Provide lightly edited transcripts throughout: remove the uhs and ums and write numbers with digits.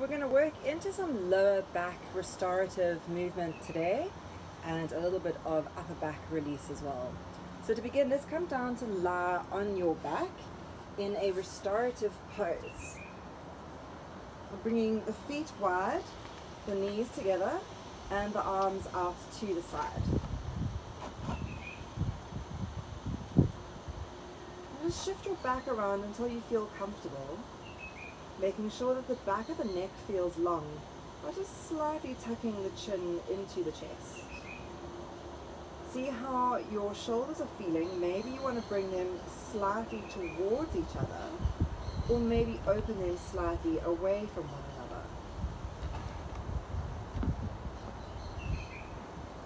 we're going to work into some lower back restorative movement today and a little bit of upper back release as well. So to begin, let's come down to lie on your back in a restorative pose. We're bringing the feet wide, the knees together, and the arms out to the side. Just shift your back around until you feel comfortable, making sure that the back of the neck feels long, but just slightly tucking the chin into the chest. See how your shoulders are feeling. Maybe you want to bring them slightly towards each other, or maybe open them slightly away from one another.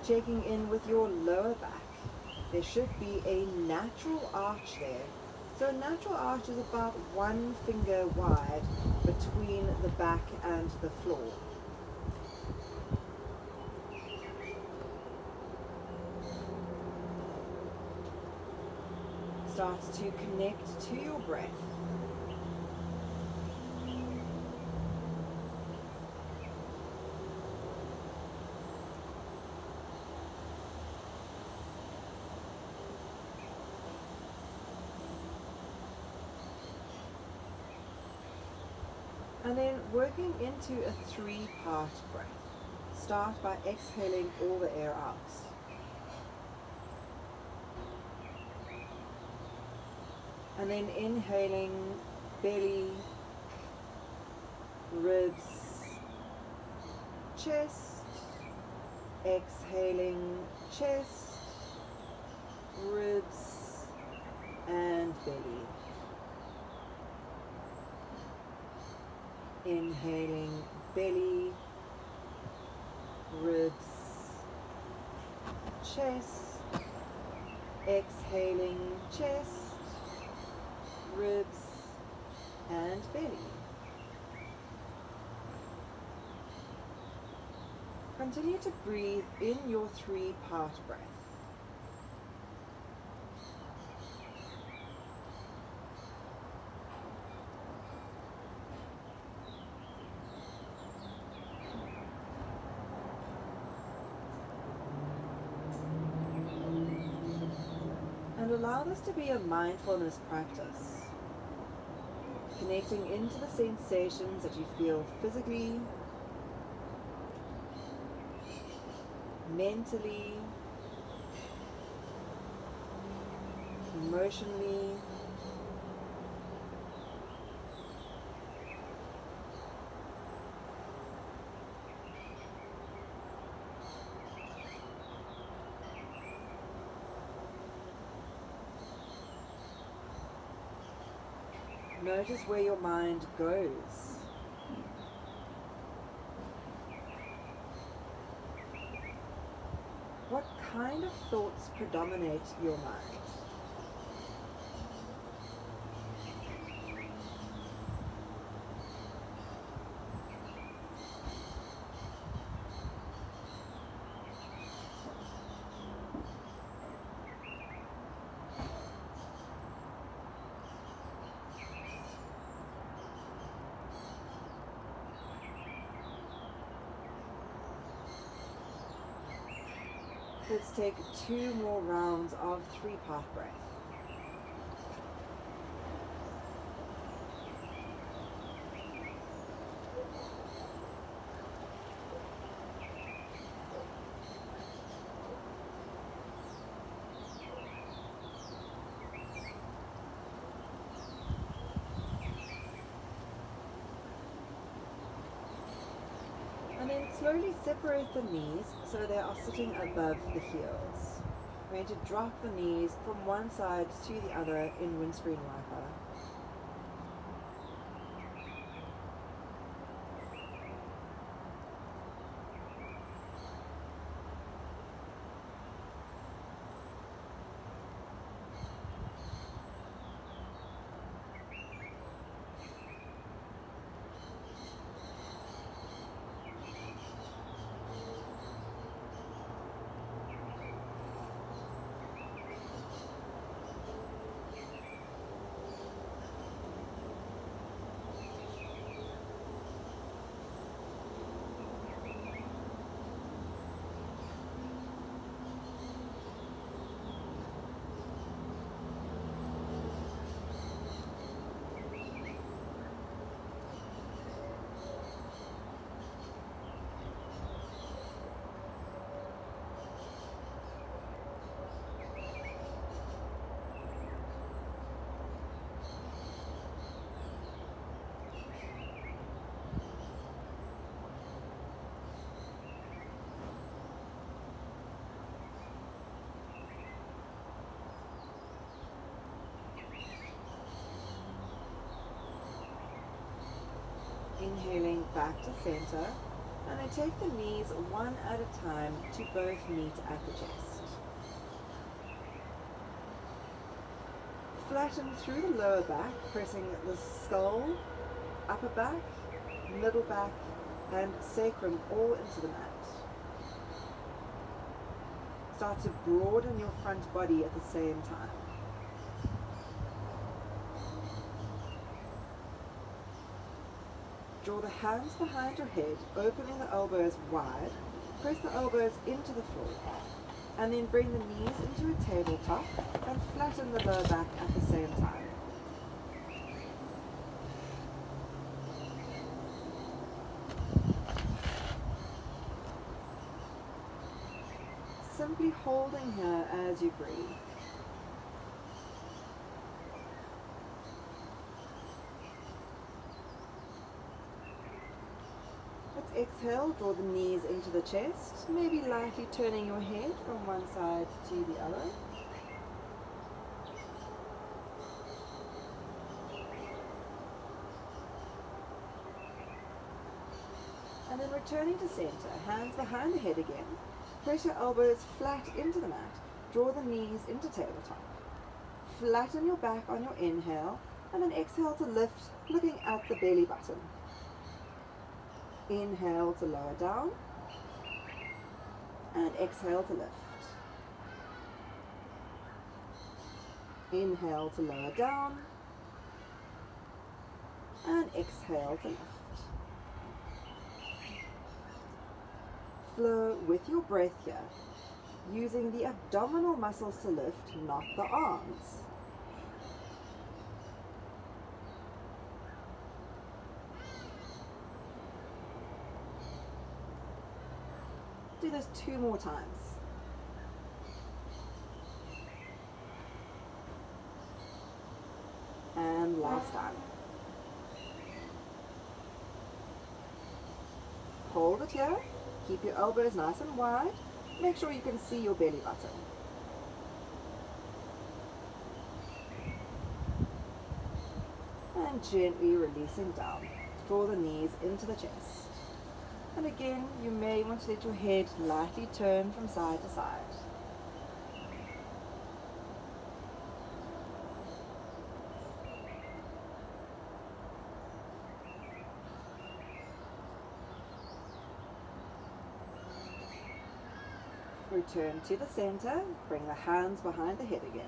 Checking in with your lower back. There should be a natural arch there. So a natural arch is about 1 finger wide between the back and the floor. Start to connect to your breath. And then working into a 3-part breath. Start by exhaling all the air out. And then inhaling belly, ribs, chest. Exhaling chest, ribs, and belly. Inhaling belly, ribs, chest. Exhaling chest, ribs, and belly. Continue to breathe in your 3-part breath. And allow this to be a mindfulness practice, connecting into the sensations that you feel physically, mentally, emotionally, notice where your mind goes. What kind of thoughts predominate your mind? Let's take 2 more rounds of 3-part breath. And then slowly separate the knees so they are sitting above the heels. We're going to drop the knees from one side to the other in windscreen wiper. inhaling back to center, and then take the knees one at a time to both meet at the chest. Flatten through the lower back, pressing the skull, upper back, middle back, and sacrum all into the mat. Start to broaden your front body at the same time. Draw the hands behind your head, opening the elbows wide. Press the elbows into the floor. And then bring the knees into a tabletop and flatten the lower back at the same time. Simply holding here as you breathe. Let's exhale, draw the knees into the chest, maybe lightly turning your head from one side to the other. And then returning to center, hands behind the head again. Press your elbows flat into the mat. Draw the knees into tabletop. Flatten your back on your inhale, and then exhale to lift, looking at the belly button. Inhale to lower down, and exhale to lift. Inhale to lower down, and exhale to lift. Flow with your breath here, using the abdominal muscles to lift, not the arms. Do this 2 more times. And last time. Hold it here. Keep your elbows nice and wide. Make sure you can see your belly button. And gently releasing down. Draw the knees into the chest. And again, you may want to let your head lightly turn from side to side. Return to the center, bring the hands behind the head again.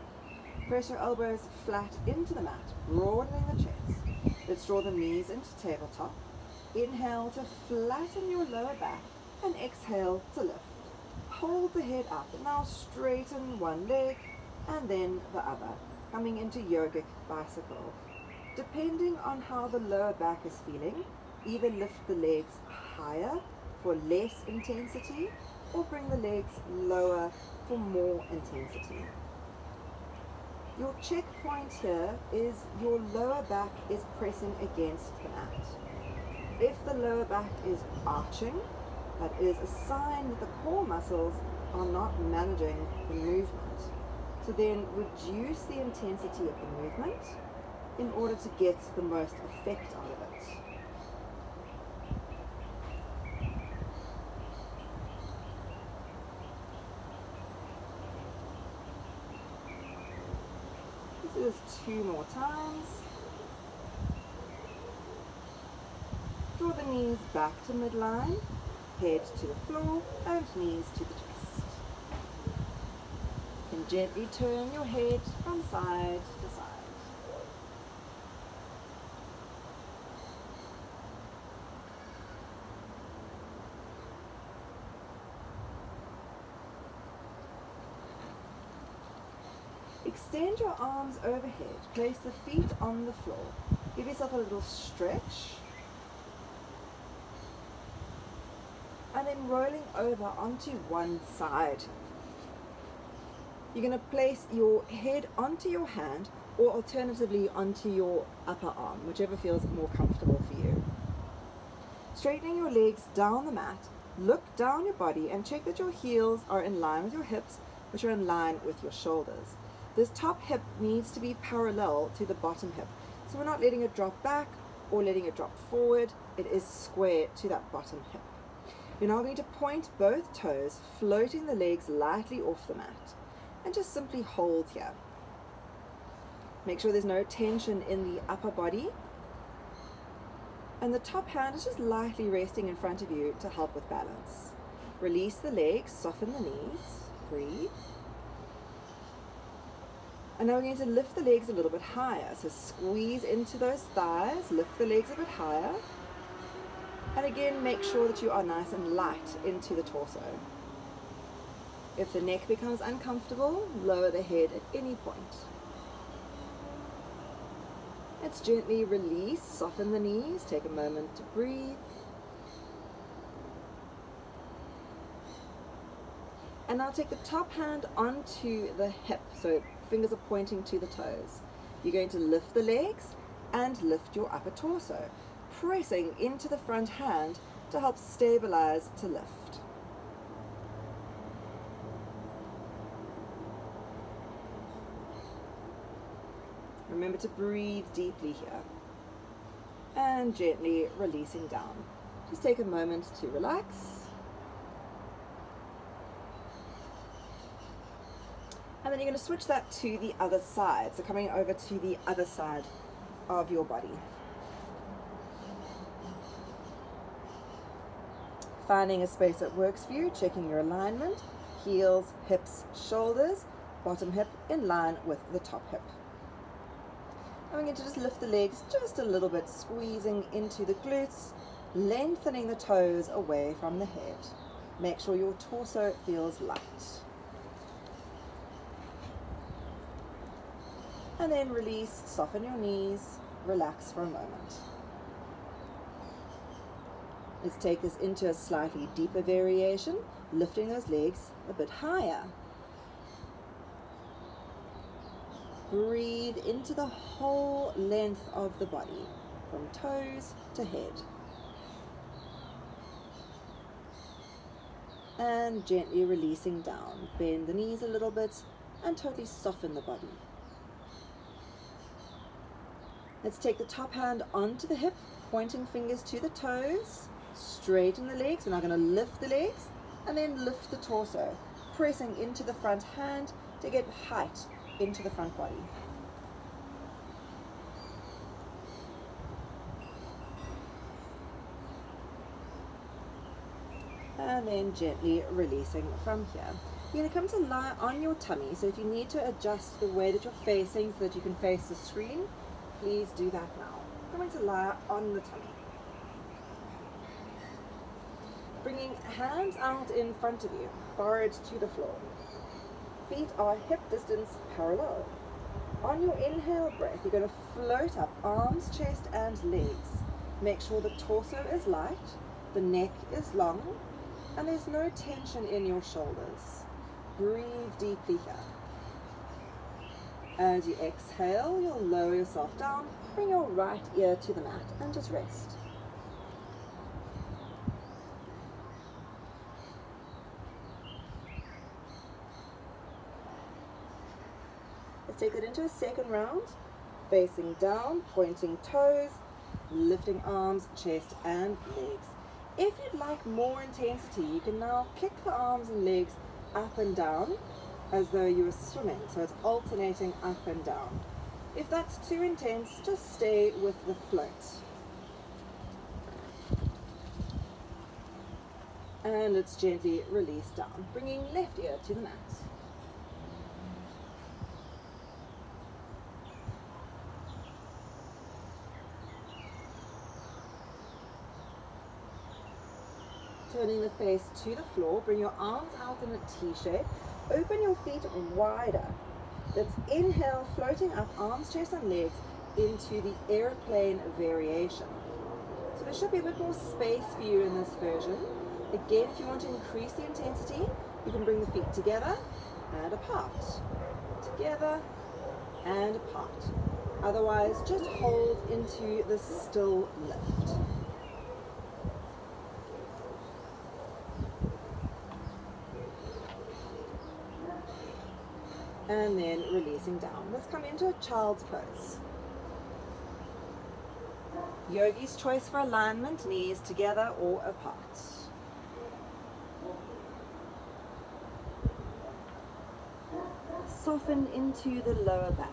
Press your elbows flat into the mat, broadening the chest. Let's draw the knees into tabletop. Inhale to flatten your lower back and exhale to lift. Hold the head up. Now straighten one leg and then the other, coming into yogic bicycle. Depending on how the lower back is feeling, either lift the legs higher for less intensity or bring the legs lower for more intensity. Your checkpoint here is your lower back is pressing against the mat. If the lower back is arching, that is a sign that the core muscles are not managing the movement. So then reduce the intensity of the movement in order to get the most effect out of it. This is 2 more times. Draw the knees back to midline, head to the floor, and knees to the chest. And gently turn your head from side to side. Extend your arms overhead, place the feet on the floor. Give yourself a little stretch. And then rolling over onto one side. You're going to place your head onto your hand or alternatively onto your upper arm, whichever feels more comfortable for you. Straightening your legs down the mat, look down your body and check that your heels are in line with your hips, which are in line with your shoulders. This top hip needs to be parallel to the bottom hip, so we're not letting it drop back or letting it drop forward. It is square to that bottom hip. You're now going to point both toes, floating the legs lightly off the mat, and just simply hold here. Make sure there's no tension in the upper body, and the top hand is just lightly resting in front of you to help with balance. Release the legs, soften the knees, breathe. And now we're going to lift the legs a little bit higher. So squeeze into those thighs, lift the legs a bit higher. And again, make sure that you are nice and light into the torso. If the neck becomes uncomfortable, lower the head at any point. Let's gently release, soften the knees, take a moment to breathe. And now take the top hand onto the hip, so fingers are pointing to the toes. You're going to lift the legs and lift your upper torso, pressing into the front hand to help stabilize to lift. Remember to breathe deeply here and gently releasing down. Just take a moment to relax. And then you're going to switch that to the other side. So coming over to the other side of your body. Finding a space that works for you, checking your alignment, heels, hips, shoulders, bottom hip in line with the top hip. And we're going to just lift the legs just a little bit, squeezing into the glutes, lengthening the toes away from the head. Make sure your torso feels light. And then release, soften your knees, relax for a moment. Let's take this into a slightly deeper variation, lifting those legs a bit higher. Breathe into the whole length of the body, from toes to head. And gently releasing down. Bend the knees a little bit and totally soften the body. Let's take the top hand onto the hip, pointing fingers to the toes. Straighten the legs. We're now going to lift the legs and then lift the torso, pressing into the front hand to get height into the front body. And then gently releasing from here. You're going to come to lie on your tummy, so if you need to adjust the way that you're facing so that you can face the screen, please do that now. I'm going to lie on the tummy. Bringing hands out in front of you, forehead to the floor. Feet are hip distance parallel. On your inhale breath, you're going to float up, arms, chest, and legs. Make sure the torso is light, the neck is long, and there's no tension in your shoulders. Breathe deeply here. As you exhale, you'll lower yourself down, bring your right ear to the mat, and just rest. Let's take it into a second round, facing down, pointing toes, lifting arms, chest, and legs. If you'd like more intensity, you can now kick the arms and legs up and down as though you were swimming, so it's alternating up and down. If that's too intense, just stay with the float. And let's gently release down, bringing left ear to the mat. Turning the face to the floor, bring your arms out in a T shape. Open your feet wider. Let's inhale, floating up, arms, chest, and legs into the airplane variation. So there should be a bit more space for you in this version. Again, if you want to increase the intensity, you can bring the feet together and apart. Together and apart. Otherwise, just hold into the still lift. And then releasing down. Let's come into a child's pose. Yogi's choice for alignment, knees together or apart. Soften into the lower back.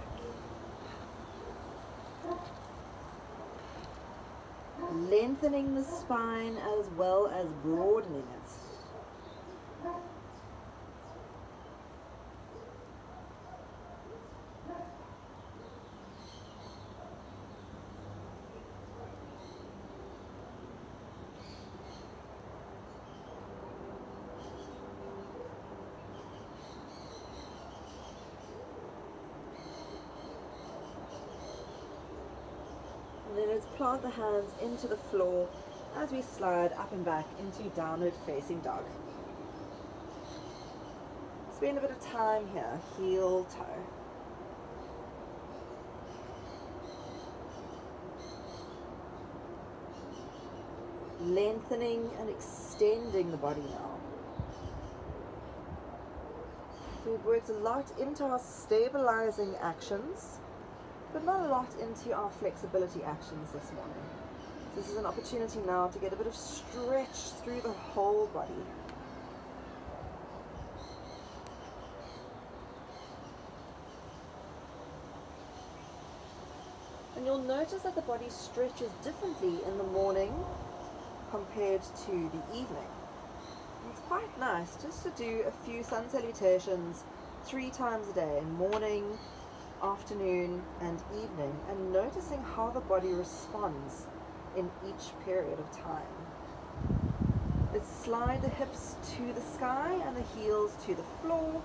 Lengthening the spine as well as broadening it. And then let's plant the hands into the floor as we slide up and back into downward facing dog. Spend a bit of time here, heel toe. Lengthening and extending the body now. So we've worked a lot into our stabilizing actions, but not a lot into our flexibility actions this morning. So this is an opportunity now to get a bit of stretch through the whole body. And you'll notice that the body stretches differently in the morning compared to the evening. And it's quite nice just to do a few sun salutations 3 times a day, morning, afternoon and evening, and noticing how the body responds in each period of time. Let's slide the hips to the sky and the heels to the floor,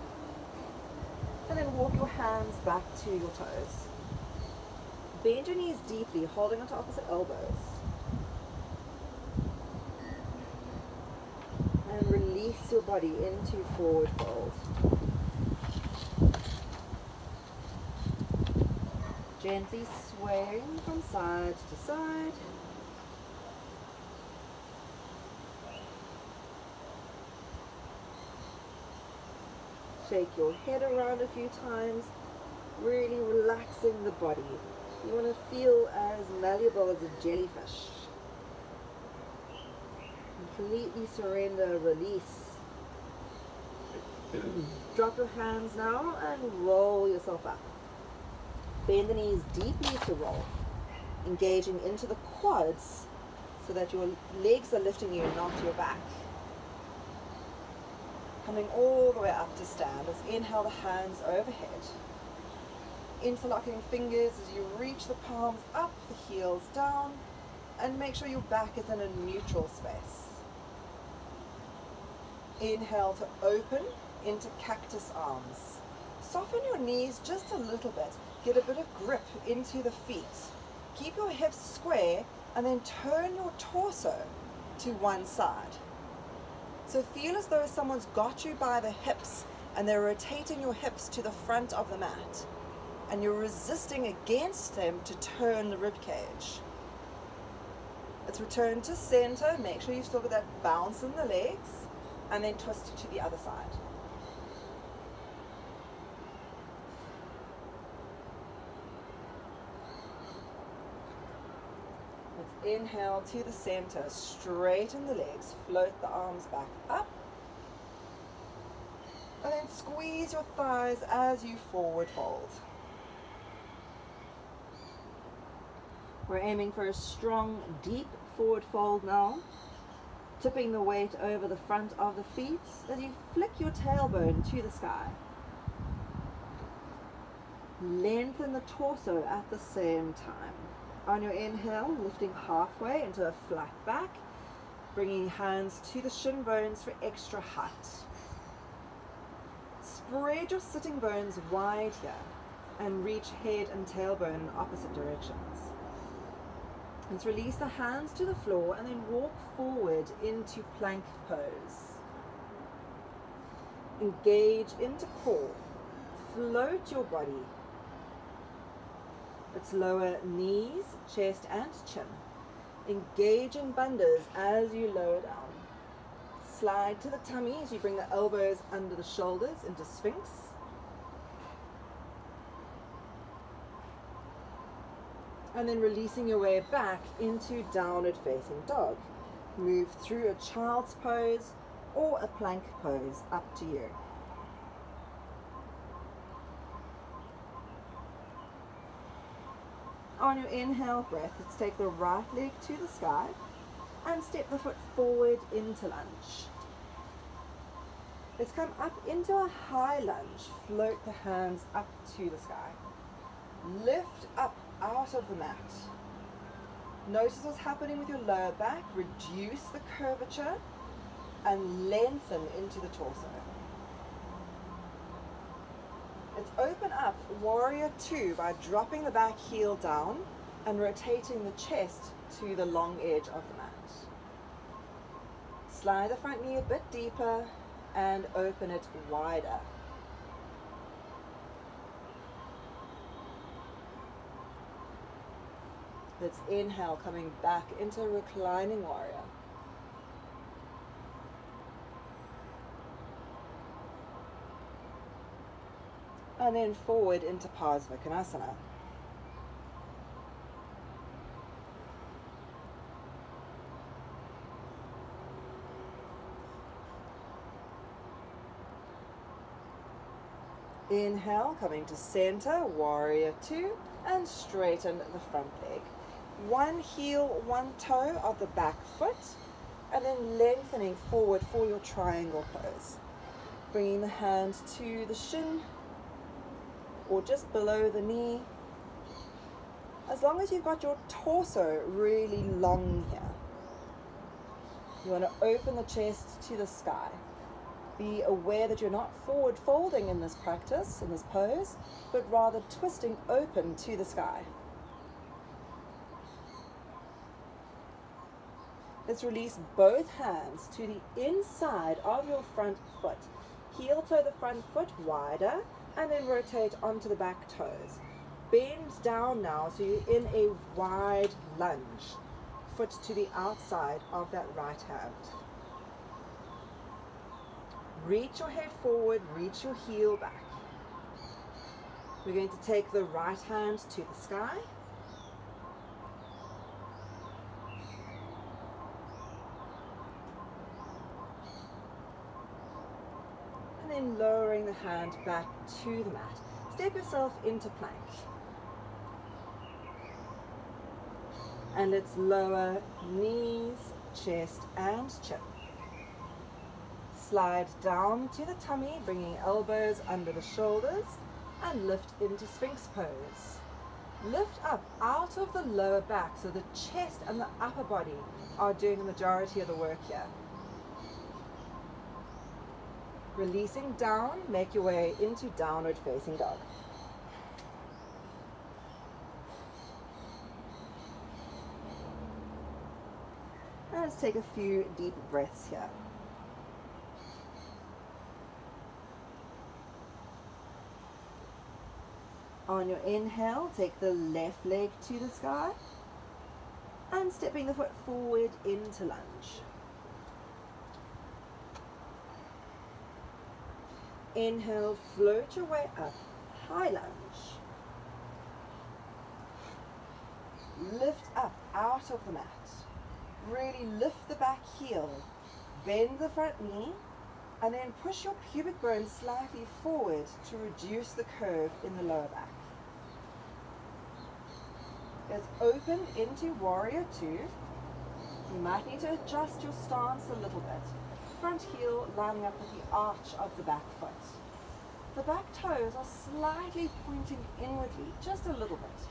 and then walk your hands back to your toes. Bend your knees deeply, holding onto opposite elbows. And release your body into forward fold. Gently swaying from side to side. Shake your head around a few times, really relaxing the body. You want to feel as malleable as a jellyfish. Completely surrender, release. Drop your hands now and roll yourself up. Bend the knees deeply to roll, engaging into the quads so that your legs are lifting you, not your back. Coming all the way up to stand. Let's inhale the hands overhead. Interlocking fingers as you reach the palms up, the heels down, and make sure your back is in a neutral space. Inhale to open into cactus arms. Soften your knees just a little bit. Get a bit of grip into the feet. Keep your hips square and then turn your torso to one side. So feel as though someone's got you by the hips and they're rotating your hips to the front of the mat. And you're resisting against them to turn the rib cage. Let's return to center. Make sure you've still got that bounce in the legs, and then twist to the other side. Let's inhale to the center, straighten the legs, float the arms back up, and then squeeze your thighs as you forward fold. We're aiming for a strong, deep forward fold now, tipping the weight over the front of the feet as you flick your tailbone to the sky. Lengthen the torso at the same time. On your inhale, lifting halfway into a flat back, bringing hands to the shin bones for extra height. Spread your sitting bones wide here and reach head and tailbone in opposite directions. Let's release the hands to the floor and then walk forward into plank pose. Engage into core. Float your body. Let's lower knees, chest and chin. Engage in bandhas as you lower down. Slide to the tummy as you bring the elbows under the shoulders into Sphinx. And then releasing your way back into downward facing dog. Move through a child's pose or a plank pose, up to you. On your inhale breath, let's take the right leg to the sky and step the foot forward into lunge. Let's come up into a high lunge. Float the hands up to the sky. Lift up out of the mat. Notice what's happening with your lower back. Reduce the curvature and lengthen into the torso. Let's open up Warrior 2 by dropping the back heel down and rotating the chest to the long edge of the mat. Slide the front knee a bit deeper and open it wider. Let's inhale, coming back into reclining warrior. And then forward into Parsvakonasana. Inhale, coming to center, Warrior 2, and straighten the front leg. One heel, one toe of the back foot, and then lengthening forward for your triangle pose. Bringing the hand to the shin, or just below the knee. As long as you've got your torso really long here. You want to open the chest to the sky. Be aware that you're not forward folding in this practice, in this pose, but rather twisting open to the sky. Let's release both hands to the inside of your front foot. Heel toe the front foot wider, and then rotate onto the back toes. Bend down now so you're in a wide lunge. Foot to the outside of that right hand. Reach your head forward, reach your heel back. We're going to take the right hand to the sky. And then lowering the hand back to the mat. Step yourself into plank. And let's lower knees, chest, and chin. Slide down to the tummy, bringing elbows under the shoulders, and lift into Sphinx pose. Lift up out of the lower back so the chest and the upper body are doing the majority of the work here. Releasing down, make your way into downward facing dog. And let's take a few deep breaths here. On your inhale, take the left leg to the sky and stepping the foot forward into lunge. Inhale, float your way up, high lunge. Lift up out of the mat. Really lift the back heel, bend the front knee, and then push your pubic bone slightly forward to reduce the curve in the lower back. Let's open into Warrior 2. You might need to adjust your stance a little bit. Front heel lining up with the arch of the back foot. The back toes are slightly pointing inwardly, just a little bit.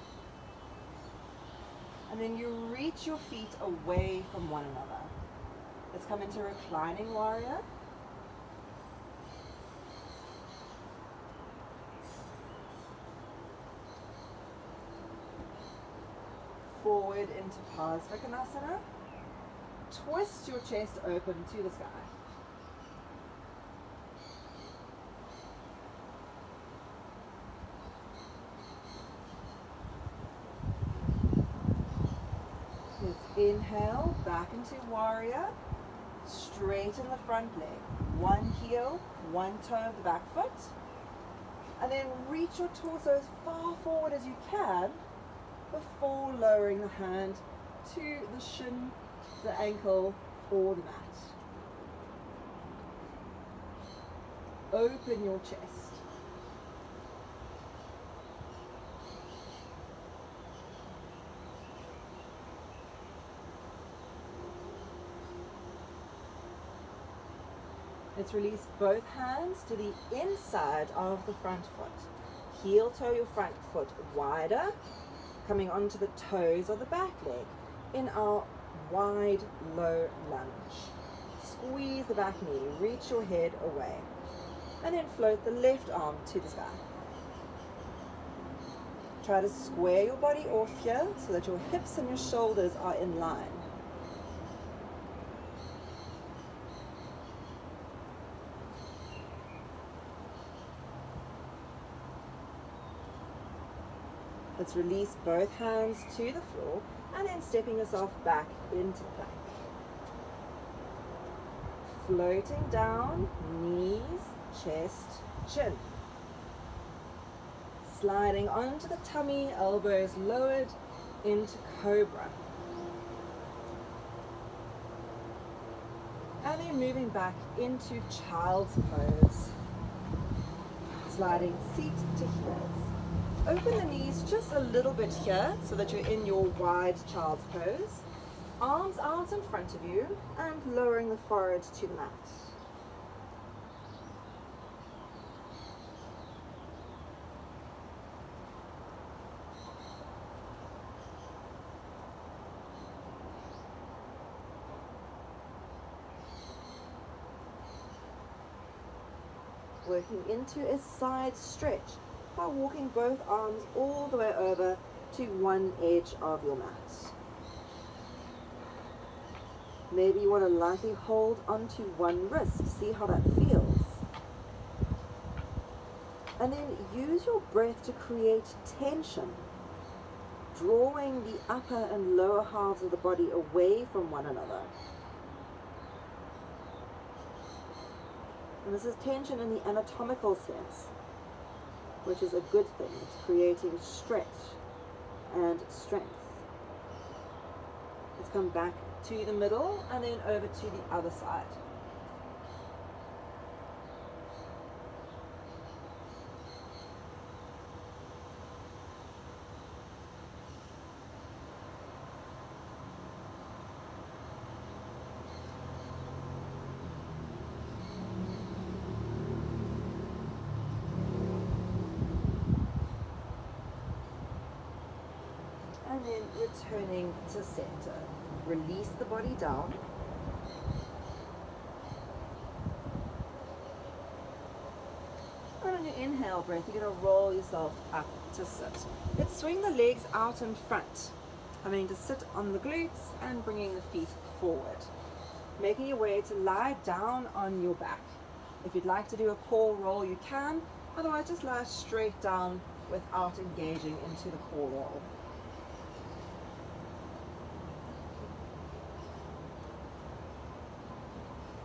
And then you reach your feet away from one another. Let's come into reclining warrior. Forward into Parsvakonasana. Twist your chest open to the sky. Let's inhale back into warrior. Straighten the front leg. One heel, one toe of the back foot. And then reach your torso as far forward as you can before lowering the hand to the shin, the ankle, or the mat. Open your chest. Let's release both hands to the inside of the front foot. Heel toe your front foot wider, coming onto the toes of the back leg in our wide low lunge. Squeeze the back knee, reach your head away, and then float the left arm to the sky. Try to square your body off here so that your hips and your shoulders are in line. Let's release both hands to the floor and then stepping yourself back into plank. Floating down, knees, chest, chin. Sliding onto the tummy, elbows lowered into cobra. And then moving back into child's pose. Sliding seat to heels. Open the knees just a little bit here so that you're in your wide child's pose. Arms out in front of you and lowering the forehead to the mat. Working into a side stretch by walking both arms all the way over to one edge of your mat. Maybe you want to lightly hold onto one wrist, see how that feels. And then use your breath to create tension, drawing the upper and lower halves of the body away from one another. And this is tension in the anatomical sense, which is a good thing. It's creating stretch and strength. Let's come back to the middle and then over to the other side. And then returning to center. Release the body down. And on your inhale breath, you're going to roll yourself up to sit. Let's swing the legs out in front, coming to sit on the glutes and bringing the feet forward. Making your way to lie down on your back. If you'd like to do a core roll, you can. Otherwise, just lie straight down without engaging into the core roll.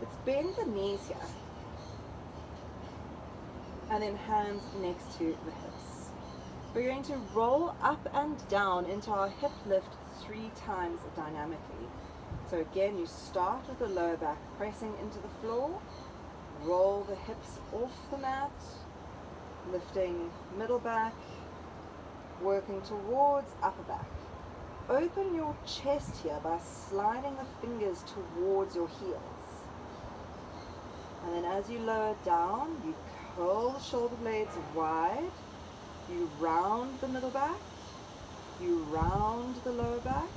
Let's bend the knees here. And then hands next to the hips. We're going to roll up and down into our hip lift 3 times dynamically. So again, you start with the lower back pressing into the floor. Roll the hips off the mat. Lifting middle back. Working towards upper back. Open your chest here by sliding the fingers towards your heels. And then as you lower down, you curl the shoulder blades wide, you round the middle back, you round the lower back,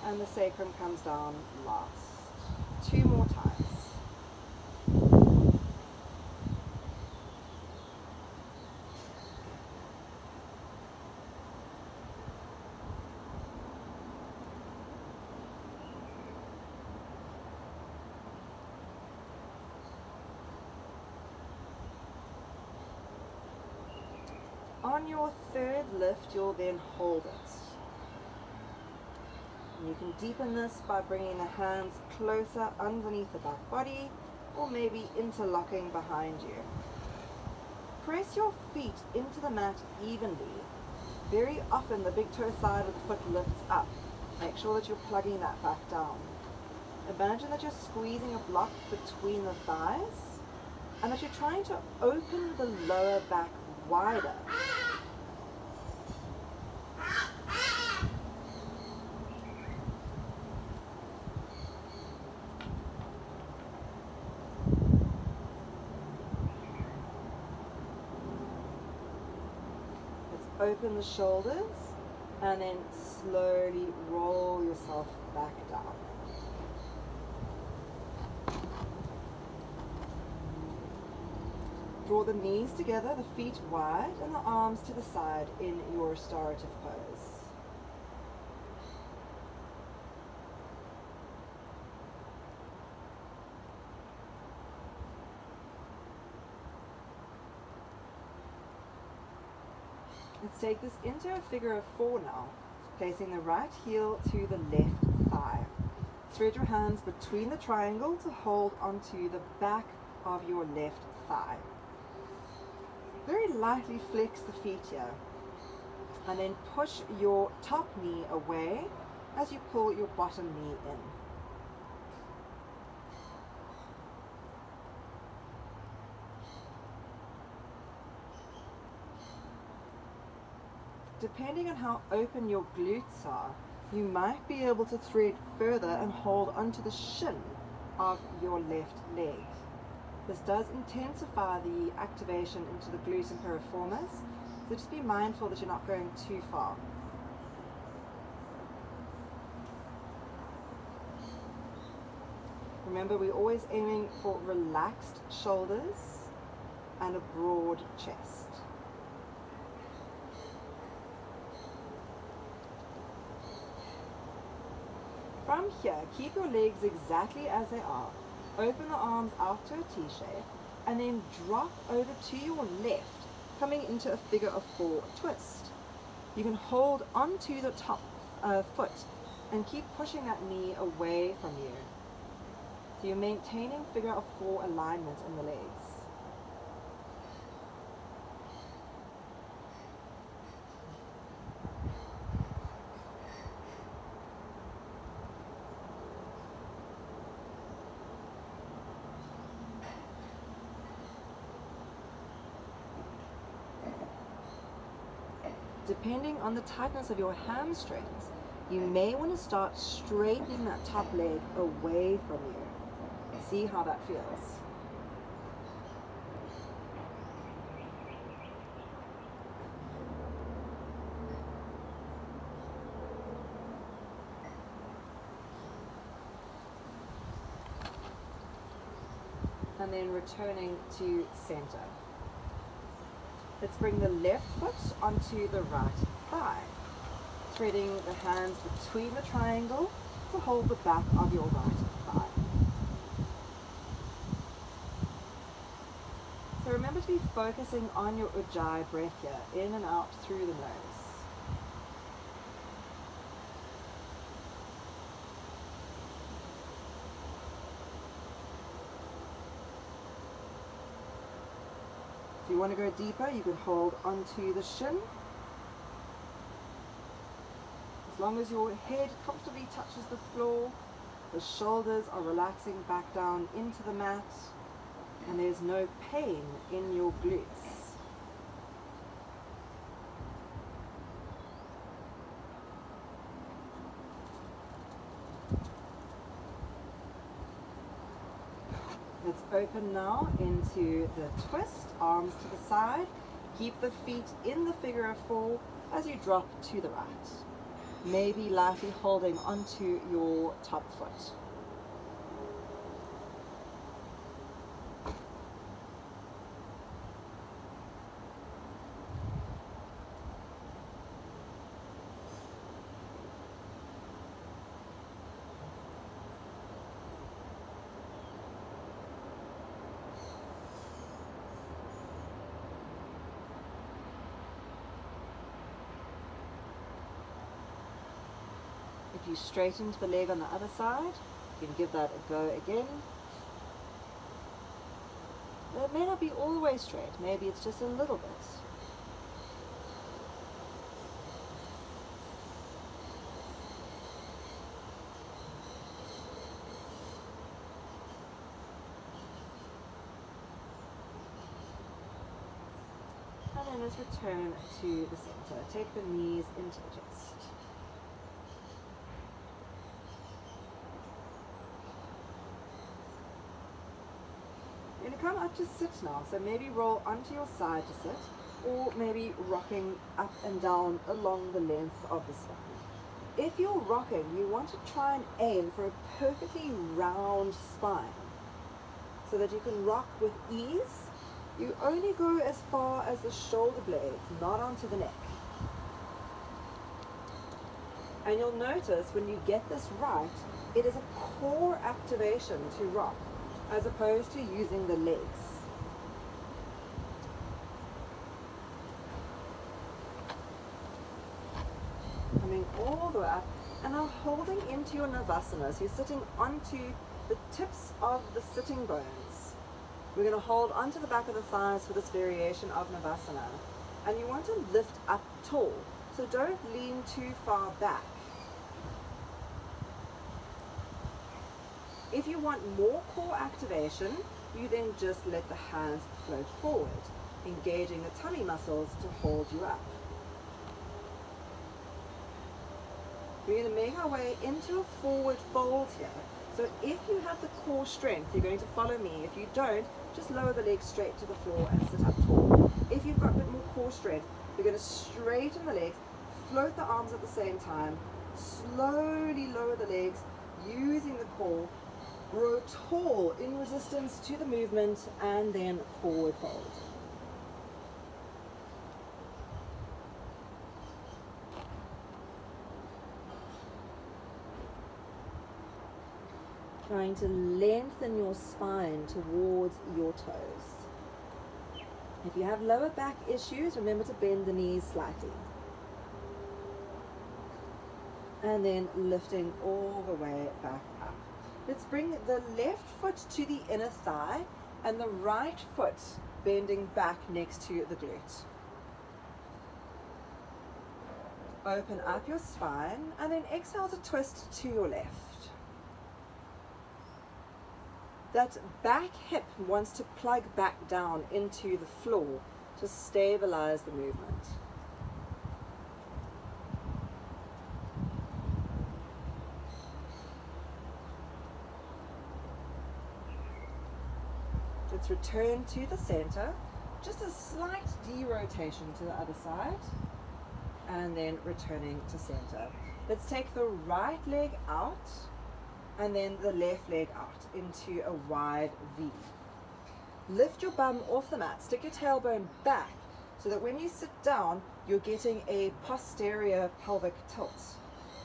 and the sacrum comes down last. 2 more times. On your 3rd lift, you'll then hold it. And you can deepen this by bringing the hands closer underneath the back body, or maybe interlocking behind you. Press your feet into the mat evenly, Very often the big toe side of the foot lifts up. Make sure that you're plugging that back down. Imagine that you're squeezing a block between the thighs and that you're trying to open the lower back wider. Let's open the shoulders and then slowly roll yourself back down. Draw the knees together, the feet wide, and the arms to the side in your restorative pose. Let's take this into a figure of four now, placing the right heel to the left thigh. Spread your hands between the triangle to hold onto the back of your left thigh. Very lightly flex the feet here and then push your top knee away as you pull your bottom knee in. Depending on how open your glutes are, you might be able to thread further and hold onto the shin of your left leg. This does intensify the activation into the glutes and piriformis, so just be mindful that you're not going too far. Remember, we're always aiming for relaxed shoulders and a broad chest. From here, keep your legs exactly as they are. Open the arms out to a T shape and then drop over to your left, coming into a figure of four twist. You can hold onto the top foot and keep pushing that knee away from you. So you're maintaining figure of four alignment in the legs. Depending on the tightness of your hamstrings, you may want to start straightening that top leg away from you. See how that feels. And then returning to center. Let's bring the left foot onto the right thigh, threading the hands between the triangle to hold the back of your right thigh. So remember to be focusing on your Ujjayi breath here, in and out through the nose. If you want to go deeper, you can hold onto the shin. As long as your head comfortably touches the floor, the shoulders are relaxing back down into the mat, and there's no pain in your glutes. Let's open now into the twist, arms to the side. Keep the feet in the figure of four as you drop to the right. Maybe lightly holding onto your top foot. If you straighten the leg on the other side, you can give that a go again. It may not be all the way straight, maybe it's just a little bit. And then let's return to the center. Take the knees into the chest. You're going to come up to sit now, so maybe roll onto your side to sit, or maybe rocking up and down along the length of the spine. If you're rocking, you want to try and aim for a perfectly round spine so that you can rock with ease. You only go as far as the shoulder blades, not onto the neck. And you'll notice when you get this right, it is a core activation to rock, as opposed to using the legs. Coming all the way up, and now holding into your Navasana. So you're sitting onto the tips of the sitting bones. We're going to hold onto the back of the thighs for this variation of Navasana. And you want to lift up tall, so don't lean too far back. If you want more core activation, you then just let the hands float forward, engaging the tummy muscles to hold you up. We're going to make our way into a forward fold here. So if you have the core strength, you're going to follow me. If you don't, just lower the legs straight to the floor and sit up tall. If you've got a bit more core strength, you're going to straighten the legs, float the arms at the same time, slowly lower the legs, using the core, grow tall in resistance to the movement, and then forward fold. Trying to lengthen your spine towards your toes. If you have lower back issues, remember to bend the knees slightly. And then lifting all the way back up. Let's bring the left foot to the inner thigh and the right foot bending back next to the glute. Open up your spine and then exhale to twist to your left. That back hip wants to plug back down into the floor to stabilize the movement. Let's return to the center, just a slight derotation to the other side, and then returning to center. Let's take the right leg out and then the left leg out into a wide V. Lift your bum off the mat, stick your tailbone back so that when you sit down, you're getting a posterior pelvic tilt.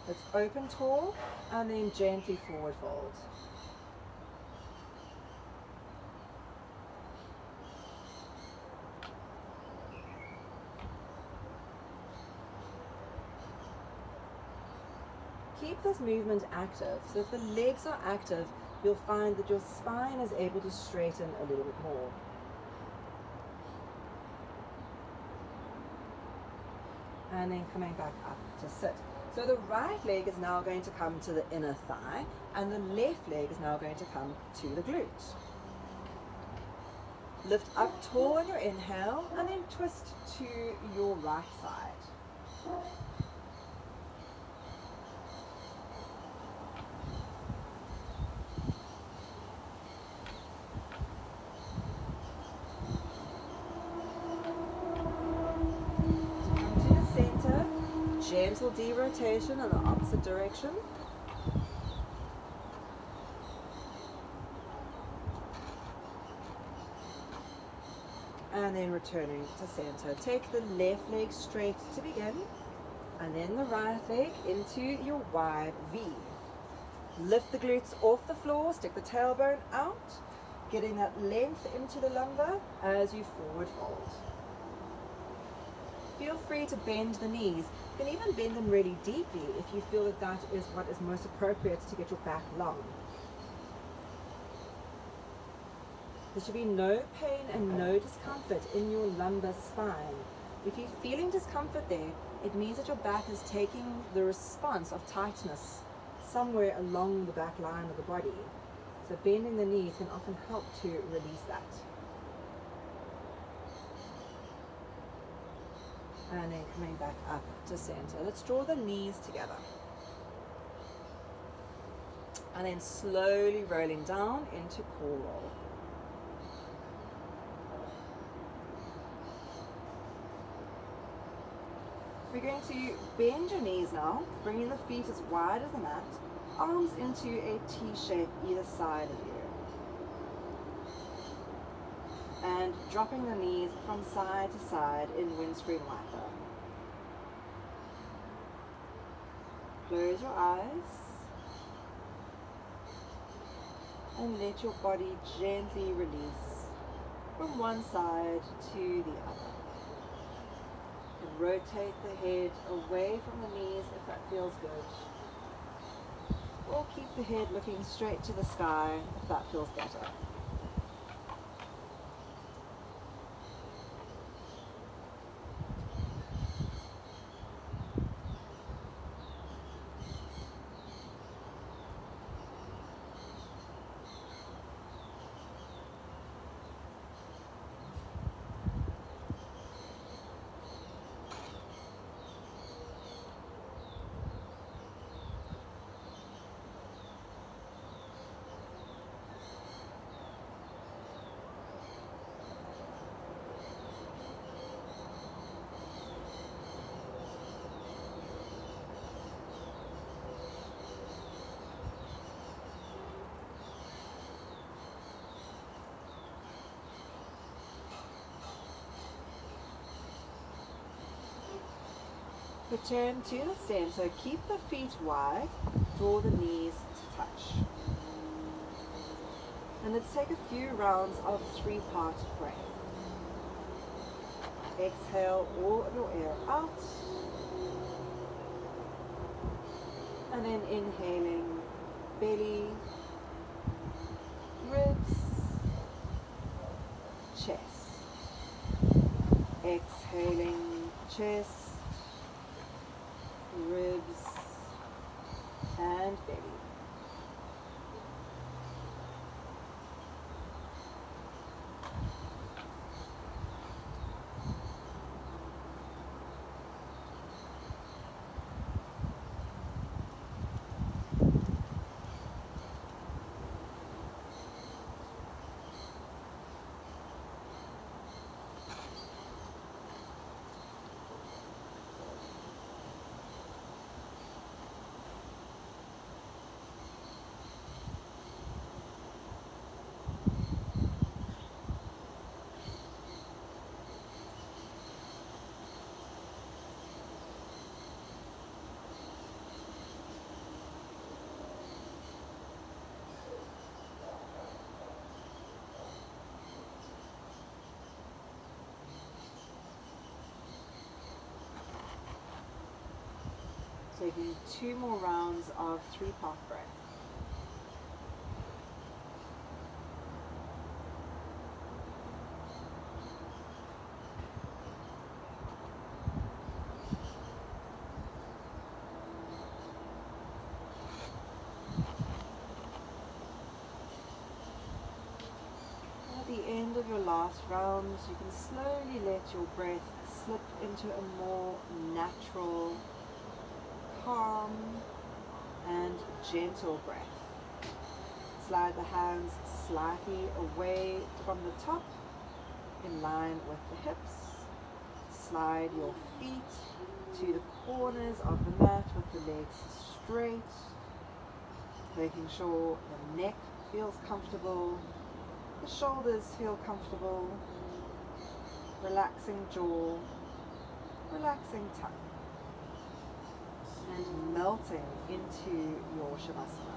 Let's open tall and then gently forward fold. Keep this movement active. So if the legs are active, you'll find that your spine is able to straighten a little bit more. And then coming back up to sit. So the right leg is now going to come to the inner thigh, and the left leg is now going to come to the glute. Lift up tall on your inhale, and then twist to your right side. Gentle derotation in the opposite direction. And then returning to center. Take the left leg straight to begin, and then the right leg into your wide V. Lift the glutes off the floor, stick the tailbone out, getting that length into the lumbar as you forward fold. Feel free to bend the knees. You can even bend them really deeply if you feel that that is what is most appropriate to get your back long. There should be no pain and no discomfort in your lumbar spine. If you're feeling discomfort there, it means that your back is taking the response of tightness somewhere along the back line of the body. So bending the knees can often help to release that. And then coming back up to center. Let's draw the knees together. And then slowly rolling down into core roll. We're going to bend your knees now, bringing the feet as wide as the mat, arms into a T shape either side of you. And dropping the knees from side to side in windscreen wiper. Close your eyes and let your body gently release from one side to the other. And rotate the head away from the knees if that feels good. Or keep the head looking straight to the sky if that feels better. Return to the center, keep the feet wide, draw the knees to touch. And let's take a few rounds of 3-part breath. Exhale all of your air out. And then inhaling belly, ribs, chest. Exhaling chest, ribs, and belly. Taking 2 more rounds of 3-part breath. At the end of your last round, you can slowly let your breath slip into a more natural, calm and gentle breath. Slide the hands slightly away from the top in line with the hips. Slide your feet to the corners of the mat with the legs straight, making sure the neck feels comfortable, the shoulders feel comfortable, relaxing jaw, relaxing tongue, and melting into your Shavasana.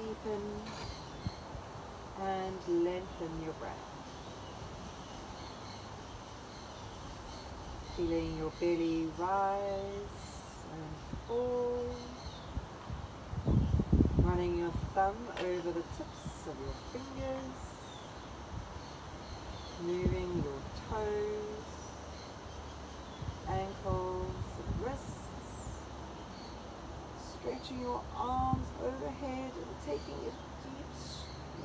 deepen and lengthen your breath. Feeling your belly rise and fall. Running your thumb over the tips of your fingers. Moving your toes, ankles and wrists. Stretching your arms overhead and taking a deep,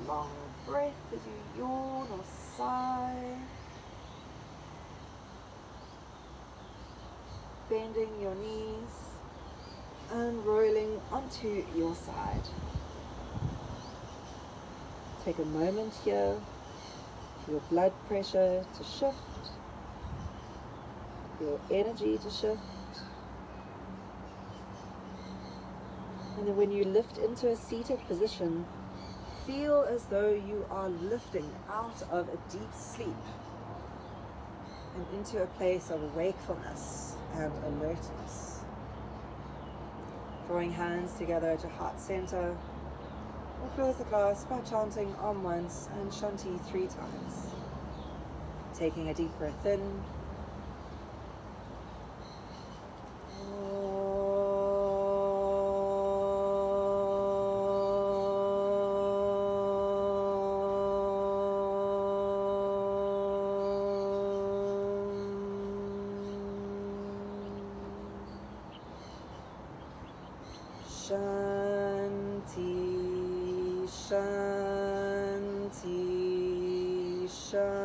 long breath as you yawn or sigh. Bending your knees and rolling onto your side. Take a moment here for your blood pressure to shift, your energy to shift. And then when you lift into a seated position, feel as though you are lifting out of a deep sleep and into a place of wakefulness and alertness. Drawing hands together at your heart center, or close the class by chanting Om once and Shanti 3 times. Taking a deep breath in. Shanti, Shanti, Shanti.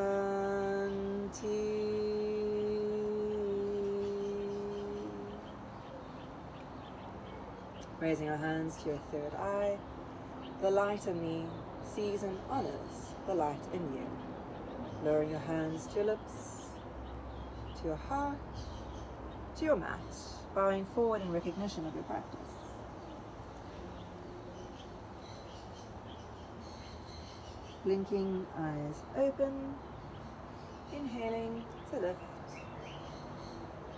Raising our hands to your third eye, the light in me sees and honors the light in you. Lowering your hands to your lips, to your heart, to your mat, bowing forward in recognition of your practice. Blinking eyes open, inhaling to lift.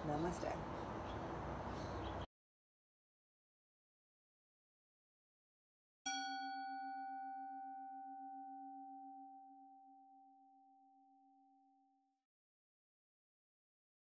Namaste.